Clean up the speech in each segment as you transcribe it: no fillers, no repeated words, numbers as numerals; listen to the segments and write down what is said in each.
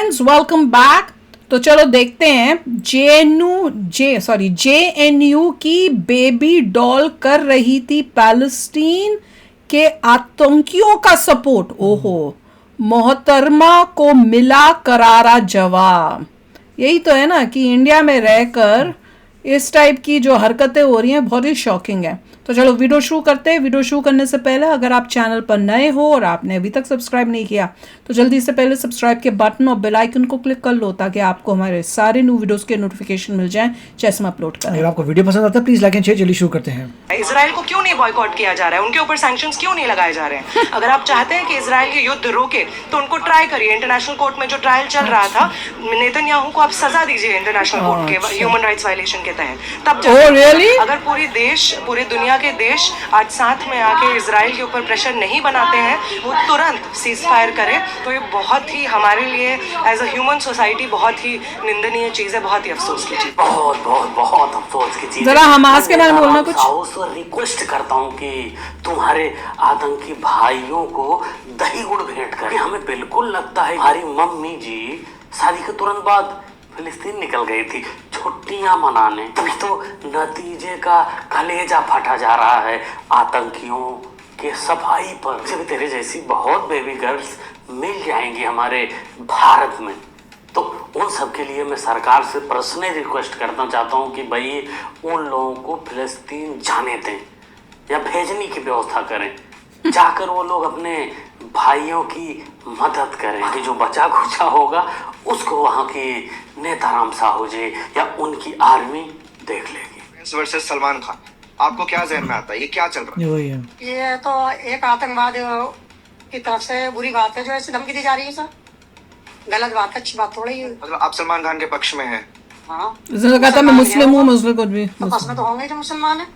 Friends, welcome back. तो चलो देखते हैं जेएनयू की बेबी डॉल कर रही थी पैलेस्टीन के आतंकियों का सपोर्ट। ओहो, मोहतरमा को मिला करारा जवाब। यही तो है ना कि इंडिया में रहकर इस टाइप की जो हरकतें हो रही हैं बहुत ही शॉकिंग है। तो चलो वीडियो शुरू करते हैं। वीडियो शुरू करने से पहले अगर आप चैनल पर नए हो और आपने अभी तक सब्सक्राइब नहीं किया तो जल्दी से पहले सब्सक्राइब के बटन और बेल आइकन को क्लिक कर लो ताकि आपको हमारे सारे न्यू वीडियोस के नोटिफिकेशन मिल जाएं जैसे हम अपलोड करें। अगर आपको वीडियो पसंद आता है प्लीज लाइक एंड शेयर। जल्दी शुरू करते हैं। इजराइल को क्यों नहीं बॉयकॉट किया जा रहा है? उनके ऊपर सैंक्शंस क्यों नहीं लगाए जा रहे हैं? अगर आप चाहते हैं कि इजराइल के युद्ध रोके तो उनको ट्राई करिए। इंटरनेशनल कोर्ट में जो ट्रायल चल रहा था, नेतन्याहू को आप सजा दीजिए इंटरनेशनल कोर्ट के ह्यूमन राइट्स वायलेशन के तहत। तब really? अगर पूरी दुनिया के देश आज साथ में आके इजराइल के ऊपर प्रेशर नहीं बनाते हैं, वो तुरंत सीज फायर करे, तो ये बहुत ही हमारे लिए एज अ ह्यूमन सोसाइटी बहुत ही निंदनीय चीज है, बहुत ही अफसोस की चीज। बहुत अफसोस की चीज। जरा हमास के बारे में बोलना कुछ। रिक्वेस्ट करता हूँ कि तुम्हारे आतंकी भाइयों को दही गुड़ भेंट करें। हमें बिल्कुल लगता है हमारी मम्मी जी शादी के तुरंत बाद फिलिस्तीन निकल गई थी छुट्टियां मनाने, तभी तो नतीजे का कलेजा फटा जा रहा है आतंकियों के सफाई पर। जब तेरे जैसी बहुत बेबी गर्ल्स मिल जाएंगी हमारे भारत में, तो उन सब के लिए मैं सरकार से पर्सनली रिक्वेस्ट करना चाहता हूँ कि भाई उन लोगों को फिलिस्तीन जाने दें या भेजने की व्यवस्था करें, जाकर वो लोग अपने भाइयों की मदद करें। कि जो बचा खुचा होगा उसको वहाँ की नेताराम साहू जी या उनकी आर्मी देख लेगी। वर्सेस सलमान खान, आपको क्या जहन में आता है? ये क्या चल रहा है? वही है। ये तो एक आतंकवाद की तरफ से बुरी बात है जो ऐसे धमकी दी जा रही है सर। गलत बात है, अच्छी बात थोड़ी है। मतलब आप सलमान खान के पक्ष में हैं? हाँ, कहता मैं मुस्लिम हूँ, मुस्लिम को भी तो पक्ष में तो होंगे जो मुसलमान है।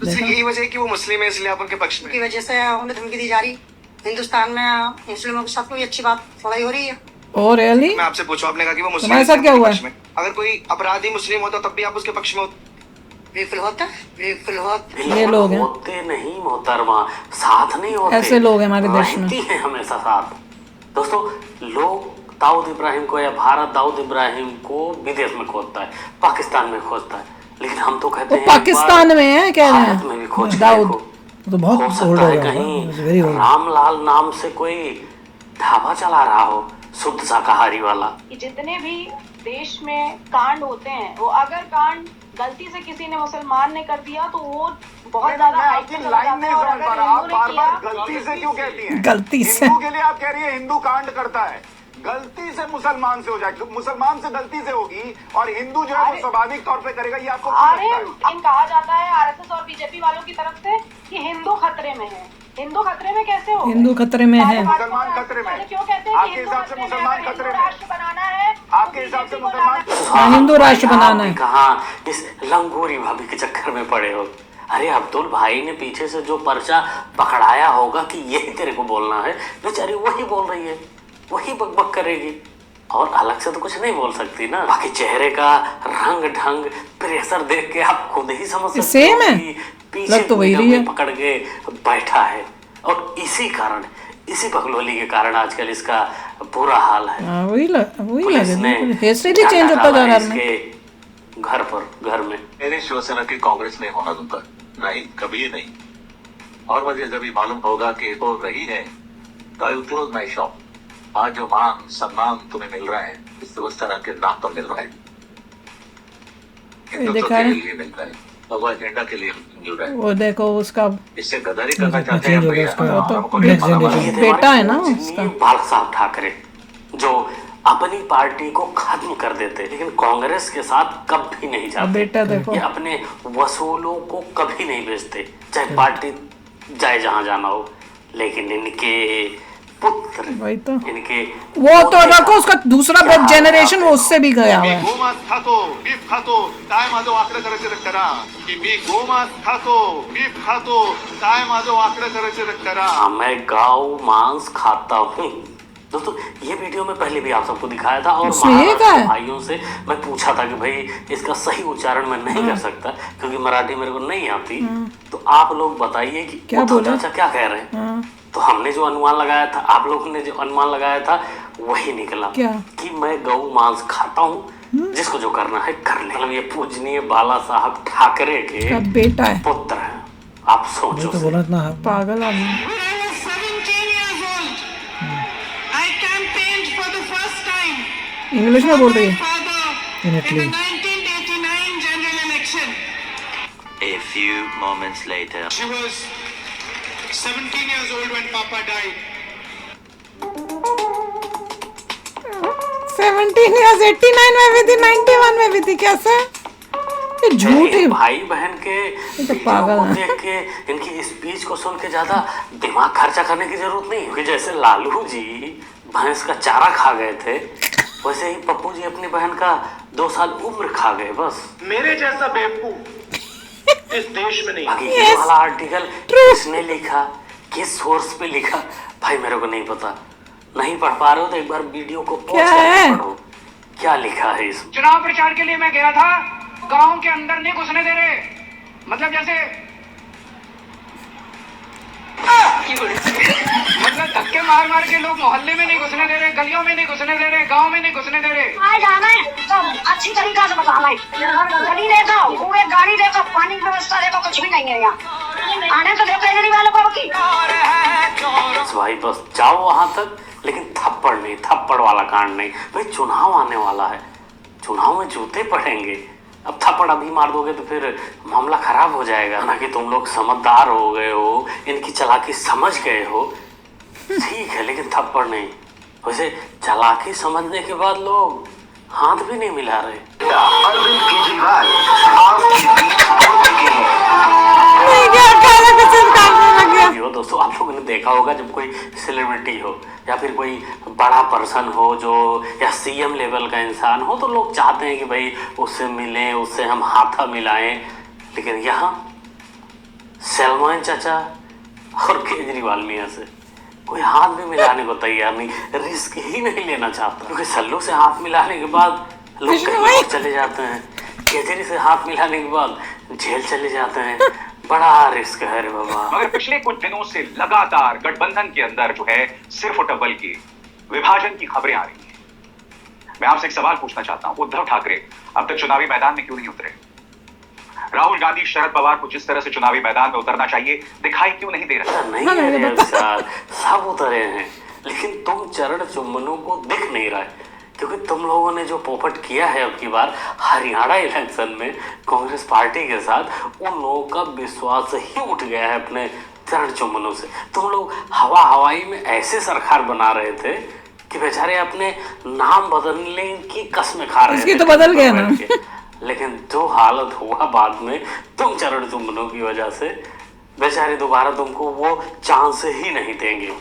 तो यही वजह है कि वो मुस्लिम है इसलिए आप उनके पक्ष में? की वजह से उन्हें धमकी दी जा रही। हिंदुस्तान में मुस्लिमों के साथ कोई अच्छी बात थोड़ी हो रही है। Oh really? मैं आपसे पूछूं, आपने कहा कि वो मुस्लिम तुम्हारे साथ क्या हुआ? अगर कोई अपराधी मुस्लिम होता तब भी आप उसके पक्ष में होते? बिल्कुल होता, बिल्कुल होता। ये लोग हैं। होते नहीं मोहतरमा, साथ नहीं होते। ऐसे लोग हैं हमारे देश में। रहती हैं हमेशा साथ। दोस्तों, लोग दाऊद इब्राहिम को या भारत दाऊद इब्राहिम को विदेश में खोजता है, पाकिस्तान में खोजता है, लेकिन हम तो कहते हैं पाकिस्तान में है क्या है भारत में भी खोज दाऊद। तो बहुत हो सकता है कहीं रामलाल नाम से कोई ढाबा चला रहा हो, शुद्ध शाकाहारी वाला। कि जितने भी देश में कांड होते हैं, वो अगर कांड गलती से किसी ने मुसलमान ने कर दिया तो वो बहुत ज्यादा लाइन नहीं समझ पा रहा। आप बार बार गलती से क्यों कहती हैं? गलती से हिंदू के लिए आप कह रही है हिंदू कांड करता है, गलती से मुसलमान से हो जाए, मुसलमान से गलती से होगी और हिंदू जो है वो स्वाभाविक तौर पे करेगा, ये आपको क्या लगता है? इन कहा जाता है आरएसएस और बीजेपी वालों की तरफ से कि हिंदू खतरे में है। हिंदू खतरे में कैसे हो? हिंदू खतरे में है। मुसलमान खतरे में। क्यों कहते हैं? आपके हिसाब से मुसलमान खतरे में? राष्ट्र बनाना है, आपके हिसाब से मुसलमान हिंदू राष्ट्र बनाना है। कहाँ इस लंगोरी भाभी के चक्कर में पड़े हो? अरे अब्दुल भाई ने पीछे से जो पर्चा पकड़ाया होगा कि यही तेरे को बोलना है, बेचारी वही बोल रही है, वही बकबक करेगी और अलग से तो कुछ नहीं बोल सकती ना। बाकी चेहरे का रंग ढंग प्रेशर देख के आप खुद ही समझ सकते सेम है, पीछे तो वही रही है, पकड़ के बैठा है और इसी कारण, इसी पगलोली के कारण आजकल इसका बुरा हाल है। वही लगे हेयर स्टाइल ही चेंज होता जा रहा है घर में। मेरी शिवसेना की कांग्रेस नहीं होना दूंगा, नहीं, कभी नहीं। और मुझे जब भी मालूम होगा कि वो रही है तो I will close my shop. आज जो मान सम्मान तुम्हें मिल रहा है, इस शिवसेना के नाम पर मिल रहा है, हिंदुत्व के लिए मिल रहा है, भगवान एजेंडा के लिए मिल रहा है। वो देखो उसका इससे गद्दारी करना चाहते हैं बेटा है ना उसका, बाल साहब ठाकरे, जो अपनी पार्टी को खत्म कर देते, लेकिन कांग्रेस के साथ कभी नहीं जाते। बेटा देखो, ये अपने वसूलों को कभी नहीं बेचते, चाहे पार्टी जाए जहां जाना हो। लेकिन इनके पुत्र, वही तो इनके वो तो रखो, उसका दूसरा जनरेशन वो उससे भी गया हुआ है। गोमांस खातो, बीफ खातो, काय माझं वाकडं करायचं तर करा, की मी गोमांस खातो, बीफ खातो, काय माझं वाकडं करायचं तर करा। मैं गाँव मांस खाता हूँ। दोस्तों, ये वीडियो में पहले भी आप सबको दिखाया था और महाराष्ट्र भाइयों से मैं पूछा था कि भाई इसका सही उच्चारण मैं नहीं कर सकता क्योंकि मराठी मेरे को नहीं आती, तो आप लोग बताइए कि क्या बोला, क्या कह रहे हैं। तो हमने जो अनुमान लगाया था, आप लोगों ने जो अनुमान लगाया था, वही निकला क्या? कि मैं गौ मांस खाता हूँ, जिसको जो करना है कर ले। मतलब ये पूजनीय बाला साहब ठाकरे के क्या बेटा है? पुत्र हैं। आप वही सोचो तो बोला इतना है। पागल आदमी। When I was 17 years old, I campaigned for the first time English में बोल रही my है। father In in Italy. the 1989 general election. A few moments later. She was 17 years old when Papa died. 17 years 89 में भी थी, 91 में भी थी, कैसे? ये झूठ ही। भाई बहन के तो वीडियो पागल को है। देख के इनकी स्पीच को सुन के ज्यादा दिमाग खर्चा करने की जरूरत नहीं, क्योंकि जैसे लालू जी भैंस का चारा खा गए थे, वैसे ही पप्पू जी अपनी बहन का 2 साल उम्र खा गए बस। मेरे जैसा बेवकूफ इस देश में नहीं। बाकी ये वाला आर्टिकल किसने लिखा, किस सोर्स पे लिखा, भाई मेरे को नहीं पता। नहीं पढ़ पा रहे हो तो एक बार वीडियो को पॉज क्या करके है? पढ़ो क्या लिखा है इसमें। चुनाव प्रचार के लिए मैं गया था, गांव के अंदर नहीं घुसने दे रहे, मतलब जैसे मतलब धक्के मार मार के लोग मोहल्ले में नहीं घुसने दे रहे, गलियों में नहीं घुसने दे रहे, गांव में नहीं घुसने दे रहे। आए जाना है तो अच्छी तरीका से बताना है। गली देखो, पूरे गाड़ी देखो, पानी की व्यवस्था देखो, कुछ भी नहीं है यहाँ। आने तो देखो एलईडी वालों को की। बस भाई बस जाओ वहां तक, लेकिन थप्पड़ नहीं, थप्पड़ वाला कांड नहीं। भाई चुनाव आने वाला है, चुनाव में जूते पड़ेंगे। अब थप्पड़ अभी मार दोगे तो फिर मामला खराब हो जाएगा ना। कि तुम लोग समझदार हो गए हो, इनकी चालाकी समझ गए हो, ठीक है, लेकिन थप्पड़ नहीं। वैसे चालाकी समझने के बाद लोग हाथ भी नहीं मिला रहे। अरविंद केजरीवाल आपके बीच हो चुके हैं। नहीं, क्या काला कसम काटने लग गया। हो दोस्तों, आप लोगों ने देखा होगा जब कोई सेलिब्रिटी हो या फिर कोई बड़ा पर्सन हो जो या सीएम लेवल का इंसान हो, तो लोग चाहते हैं कि भाई उससे मिलें, उससे हम हाथा मिलाएं। लेकिन यहाँ सलमान चाचा और केजरीवाल मियाँ से कोई हाथ भी मिलाने को तैयार नहीं, रिस्क ही नहीं लेना चाहता। क्योंकि सल्लू से हाथ मिलाने के बाद लोग कहीं और चले जाते हैं, केजरी से हाथ मिलाने के बाद जेल चले जाते हैं। बड़ा रिस्क है रे बाबा। मगर पिछले कुछ दिनों से लगातार गठबंधन के अंदर जो है सिर्फ और डबल की विभाजन की खबरें आ रही हैं। मैं आपसे एक सवाल पूछना चाहता हूं, उद्धव ठाकरे अब तक चुनावी मैदान में क्यों नहीं उतरे? राहुल गांधी शरद पवार को जिस तरह से चुनावी मैदान में उतरना चाहिए दिखाई क्यों नहीं दे रहा? नहीं है रे विशाल, सब उतरे हैं, लेकिन तुम चरण चुम्बनों को दिख नहीं रहा है। क्योंकि तुम लोगों ने जो पोपट किया है अब की बार हरियाणा इलेक्शन में कांग्रेस पार्टी के साथ, उन लोगों का विश्वास ही उठ गया है अपने चरण चुम्बनों से। तुम लोग हवाई में ऐसे सरकार बना रहे थे कि बेचारे अपने नाम बदलने की कसमें खा रहे थे। इसकी तो बदल गया ना। लेकिन जो हालत हुआ बाद में तुम चरण चुम्बनों की वजह से, बेचारे दोबारा तुमको वो चांस ही नहीं देंगे।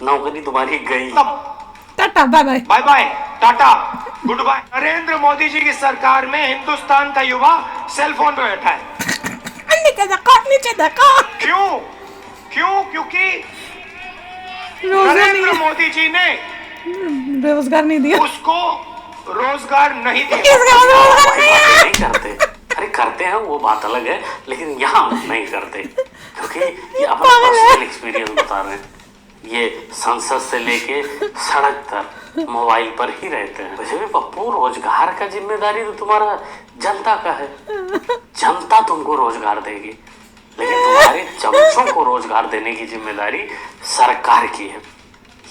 नौकरी तुम्हारी गई। Tata bye bye. Bye bye tata goodbye. Narendra Modi ji की सरकार में हिंदुस्तान का युवा सेल फोन पे बैठा है। नीचे देखो। क्यों? क्योंकि नरेंद्र मोदी जी ने रोजगार नहीं दिया, उसको रोजगार नहीं दिया। नहीं करते, अरे करते हैं वो बात अलग है, लेकिन यहाँ नहीं करते क्योंकि ये अपना पर्सनल एक्सपीरियंस बता रहे हैं। ये संसद से लेके सड़क तक मोबाइल पर ही रहते हैं। वैसे भी पप्पू, रोजगार का जिम्मेदारी तो तुम्हारा जनता का है, जनता तुमको रोजगार देगी, लेकिन तुम्हारे चमचों को रोजगार देने की जिम्मेदारी सरकार की है।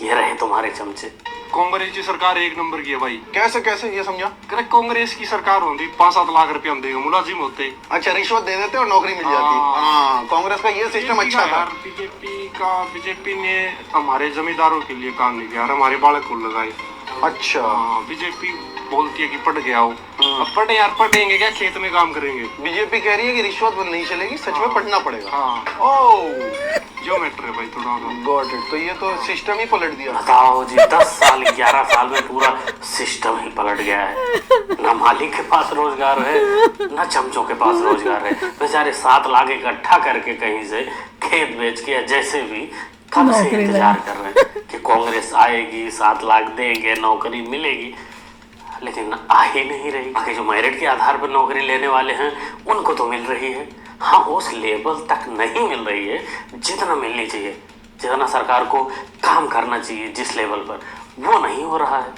ये रहे तुम्हारे चमचे। कांग्रेस की सरकार एक नंबर की है भाई। कैसे ये समझा? अरे कांग्रेस की सरकार होती 5-7 लाख रुपए हम देंगे, मुलाजिम होते। अच्छा, रिश्वत दे देते और नौकरी मिल जाती। हाँ, कांग्रेस का ये सिस्टम अच्छा था। बीजेपी ने हमारे जमींदारों के लिए काम नहीं किया, हमारे बालक को लगाए। अच्छा, बीजेपी बोलती है कि पढ़ गया हो। अब पढ़े यार, पढ़ेंगे क्या, खेत में काम करेंगे। बीजेपी कह रही है कि रिश्वत बंद नहीं चलेगी, सच में पढ़ना पड़ेगा। हाँ। ओह, जो मैटर है भाई थोड़ा गॉट इट। तो ये तो सिस्टम ही पलट दिया। बताओ जी, 10 साल 11 साल में पूरा सिस्टम ही पलट गया है। ना मालिक के पास रोजगार है, ना चमचों के पास रोजगार है। बेचारे 7 लाख इकट्ठा करके कहीं से खेत बेच के या जैसे भी कब से इंतजार कर रहे हैं कि कांग्रेस आएगी, 7 लाख देंगे, नौकरी मिलेगी, लेकिन आ ही नहीं रही। आगे जो मेरिट के आधार पर नौकरी लेने वाले हैं उनको तो मिल रही है, हाँ उस लेवल तक नहीं मिल रही है जितना मिलनी चाहिए, जितना सरकार को काम करना चाहिए जिस लेवल पर, वो नहीं हो रहा है,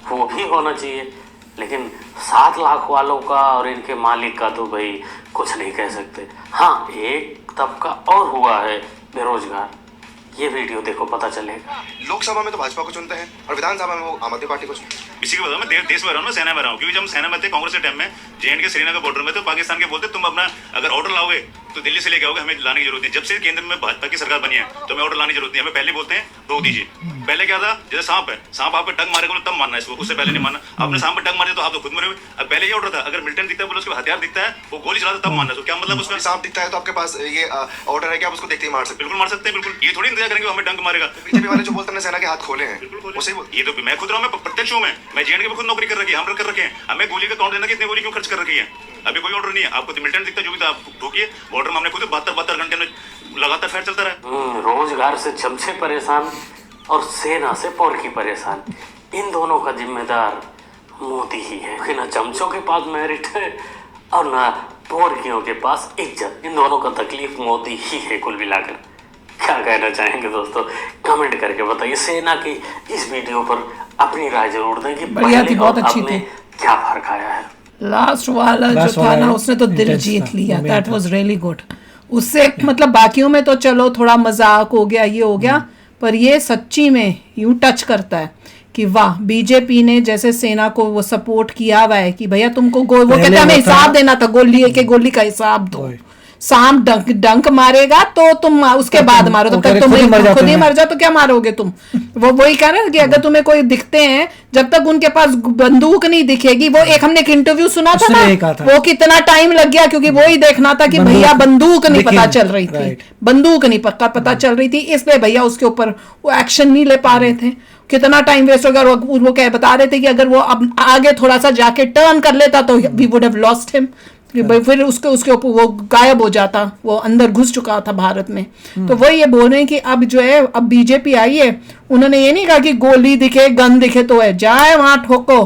वो भी होना चाहिए। लेकिन 7 लाख वालों का और इनके मालिक का तो भाई कुछ नहीं कह सकते। हाँ, एक तबका और हुआ है बेरोजगार, ये वीडियो देखो पता चलेगा। लोकसभा में तो भाजपा को चुनते हैं और विधानसभा में वो आम आदमी पार्टी को चुनते हैं। इसी के बाद मैं देश में रहा हूँ, मैं सेना में रहा हूँ, क्योंकि जब सेना में थे कांग्रेस के टाइम में JNK श्रीनगर बॉर्डर में, तो पाकिस्तान के बोलते तुम अपना अगर ऑर्डर लाओगे तो दिल्ली से लेके आओगे, हमें लाने की जरूरत नहीं। जब से केंद्र में भाजपा की सरकार बनी है तो हमें ऑर्डर लाने की जरूरत नहीं, हमें पहले बोलते हैं रोक दीजिए। पहले क्या था, जैसे सांप है, सांप आप पे टंग मारेगा तब मानना है इसको, उससे पहले नहीं मानना। आपने सांप पे टंग मारे तो आप तो खुद मरे। अब पहले ये ऑर्डर था, अगर मिलिटेंट दिखता है बोले उसके हथियार दिखता है, वो गोली चलाता तब मानना है। क्या मतलब उसका? सांप दिखता है तो आपके पास ये ऑर्डर है कि आप उसको देखते ही मार सकते हैं। बिल्कुल मार सकते हैं, बिल्कुल। ये थोड़ी इंतजार करेंगे हमें डंक मारेगा। बीजेपी वाले जो बोलते हैं सेना के हाथ खोले हैं, उसे ये तो मैं खुद रहा हूँ, मैं प्रत्यक्ष हूँ। मैं JNK में खुद नौकरी कर रखी है, हम कर रखे हैं। हमें गोली का काउंट देना कि इतने गोली क्यों खर्च कर रखी है। अभी कोई ऑर्डर नहीं है, आपको मिलिटेंट दिखता जो भी था आप ठोकिए। बॉर्डर में हमने खुद 72 घंटे में लगातार फायर चलता रहा। रोजगार से चमचे परेशान और सेना से पोरकी परेशान, इन दोनों का जिम्मेदार मोदी ही है। कि ना चमचों के पास मेरिट है और ना पोरकियों के पास इज्जत, इन दोनों का तकलीफ मोदी ही है कुल मिलाकर। क्या कहना चाहेंगे दोस्तों, कमेंट करके बताइए। सेना की इस वीडियो पर अपनी राय जरूर दें कि पहले बहुत और अच्छी अब में क्या फर्क आया है। लास्ट वाला जो था ना, उसने तो दिल जीत लिया। That was really good. उससे मतलब बाकियों में तो चलो थोड़ा मजाक हो गया, ये हो गया, पर ये सच्ची में यूं टच करता है कि वाह, बीजेपी ने जैसे सेना को वो सपोर्ट किया हुआ है कि भैया तुमको वो कहते हैं हमें हिसाब देना था, गोली का हिसाब दो। सांप डंक मारेगा तो तुम उसके बाद मारो, तब तक तुम खुद ही मर जाओ तो क्या मारोगे तुम। वही कह रहे हैं कि अगर तुम्हें कोई दिखते हैं, जब तक उनके पास बंदूक नहीं दिखेगी। वो एक हमने एक इंटरव्यू सुना था ना, वो कितना टाइम लग गया, क्योंकि वो ही देखना था कि भैया बंदूक नहीं पता चल रही थी, बंदूक नहीं पता चल रही थी, इसलिए भैया उसके ऊपर वो एक्शन नहीं ले पा रहे थे। कितना टाइम वेस्ट हो गया। वो क्या बता रहे थे कि अगर वो अब आगे थोड़ा सा जाके टर्न कर लेता तो we would have lost him, फिर उसके ऊपर वो गायब हो जाता, वो अंदर घुस चुका था भारत में। तो वही ये बोल रहे हैं कि अब जो है, अब बीजेपी आई है, उन्होंने ये नहीं कहा कि गोली दिखे गन दिखे तो है, जाए वहां ठोको।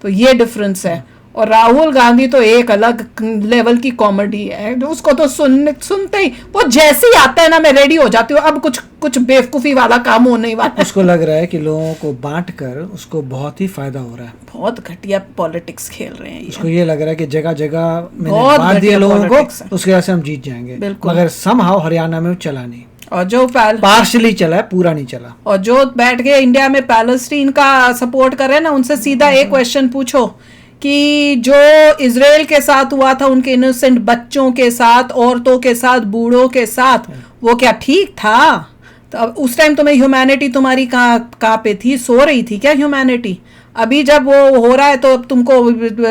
तो ये डिफरेंस है। और राहुल गांधी तो एक अलग लेवल की कॉमेडी है, उसको तो सुनते ही वो जैसे ही आता है ना, मैं रेडी हो जाती हूँ। अब कुछ बेवकूफी वाला काम होने ही वाला। उसको लग रहा है कि लोगों को बांट कर उसको बहुत ही फायदा हो रहा है। बहुत घटिया पॉलिटिक्स खेल रहे हैं। उसको ये लग रहा है कि जगह जगह मैंने बांट दिया लोगों को, उसके वजह से हम जीत जाएंगे। मगर समहाउ हरियाणा में चला नहीं, और जो पार्शली चला है, पूरा नहीं चला। और जो बैठ के इंडिया में पैलेस्टीन का सपोर्ट करे ना, उनसे सीधा एक क्वेश्चन पूछो कि जो इजराइल के साथ हुआ था, उनके इनोसेंट बच्चों के साथ, औरतों के साथ, बूढ़ों के साथ, वो क्या ठीक था? तो अब उस टाइम तुम्हें ह्यूमैनिटी तुम्हारी कहाँ पे थी? सो रही थी क्या ह्यूमैनिटी? अभी जब वो हो रहा है तो तुमको,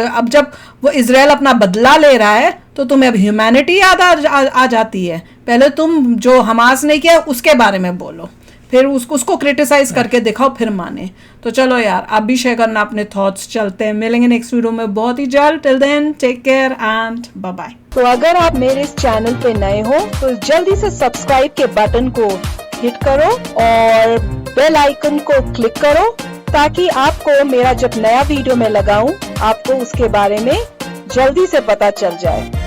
अब जब वो इजराइल अपना बदला ले रहा है तो तुम्हें अब ह्यूमैनिटी याद आ जाती है। पहले तुम जो हमास ने किया उसके बारे में बोलो, फिर उसको क्रिटिसाइज करके दिखाओ, फिर माने। तो चलो यार, आप भी शेयर करना अपने थॉट्स। चलते हैं, मिलेंगे नेक्स्ट वीडियो में बहुत ही जल्द। Till then take care and bye bye. तो अगर आप मेरे इस चैनल पे नए हो तो जल्दी से सब्सक्राइब के बटन को हिट करो और बेल आइकन को क्लिक करो, ताकि आपको मेरा जब नया वीडियो मैं लगाऊं, आपको उसके बारे में जल्दी से पता चल जाए।